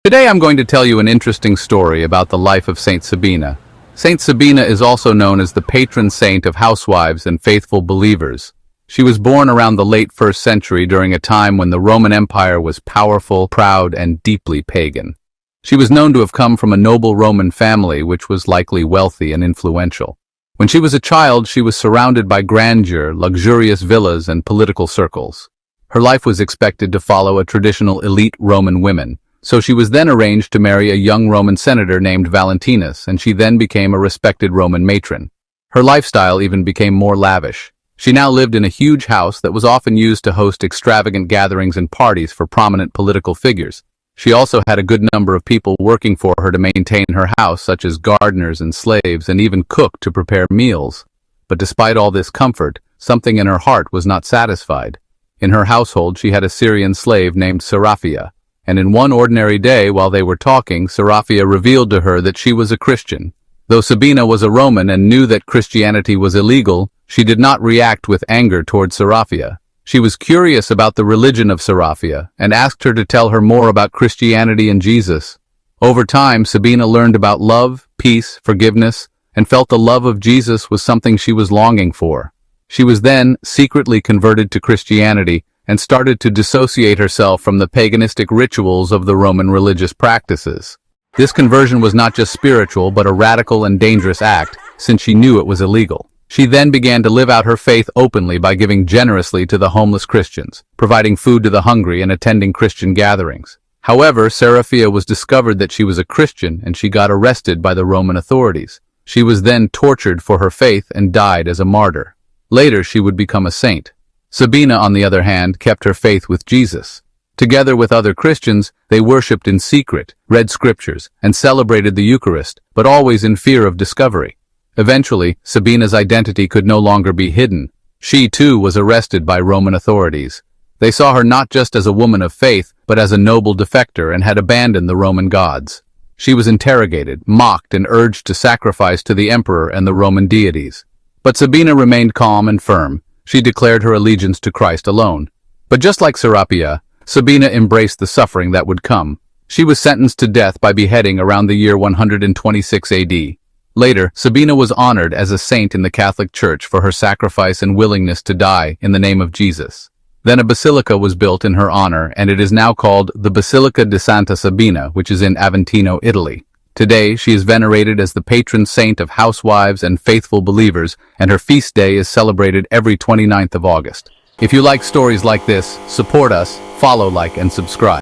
Today I'm going to tell you an interesting story about the life of Saint Sabina. Saint Sabina is also known as the patron saint of housewives and faithful believers. She was born around the late 1st century during a time when the Roman Empire was powerful, proud, and deeply pagan. She was known to have come from a noble Roman family which was likely wealthy and influential. When she was a child, she was surrounded by grandeur, luxurious villas, and political circles. Her life was expected to follow a traditional elite Roman women, so she was then arranged to marry a young Roman senator named Valentinus, and she then became a respected Roman matron. Her lifestyle even became more lavish. She now lived in a huge house that was often used to host extravagant gatherings and parties for prominent political figures. She also had a good number of people working for her to maintain her house, such as gardeners and slaves, and even cook to prepare meals. But despite all this comfort, something in her heart was not satisfied. In her household, she had a Syrian slave named Seraphia, and in one ordinary day while they were talking, Seraphia revealed to her that she was a Christian. Though Sabina was a Roman and knew that Christianity was illegal, she did not react with anger toward Seraphia. She was curious about the religion of Seraphia and asked her to tell her more about Christianity and Jesus. Over time, Sabina learned about love, peace, forgiveness, and felt the love of Jesus was something she was longing for. She was then secretly converted to Christianity and started to dissociate herself from the paganistic rituals of the Roman religious practices. This conversion was not just spiritual but a radical and dangerous act, since she knew it was illegal. She then began to live out her faith openly by giving generously to the homeless Christians, providing food to the hungry, and attending Christian gatherings. However, Seraphia was discovered that she was a Christian and she got arrested by the Roman authorities. She was then tortured for her faith and died as a martyr. Later, she would become a saint. Sabina, on the other hand, kept her faith with Jesus. Together with other Christians, they worshipped in secret, read scriptures, and celebrated the Eucharist, but always in fear of discovery. Eventually, Sabina's identity could no longer be hidden. She, too, was arrested by Roman authorities. They saw her not just as a woman of faith, but as a noble defector and had abandoned the Roman gods. She was interrogated, mocked, and urged to sacrifice to the emperor and the Roman deities. But Sabina remained calm and firm. She declared her allegiance to Christ alone. But just like Seraphia, Sabina embraced the suffering that would come. She was sentenced to death by beheading around the year 126 AD. Later, Sabina was honored as a saint in the Catholic Church for her sacrifice and willingness to die in the name of Jesus. Then a basilica was built in her honor, and it is now called the Basilica di Santa Sabina, which is in Aventino, Italy. Today, she is venerated as the patron saint of housewives and faithful believers, and her feast day is celebrated every 29th of August. If you like stories like this, support us, follow, like, and subscribe.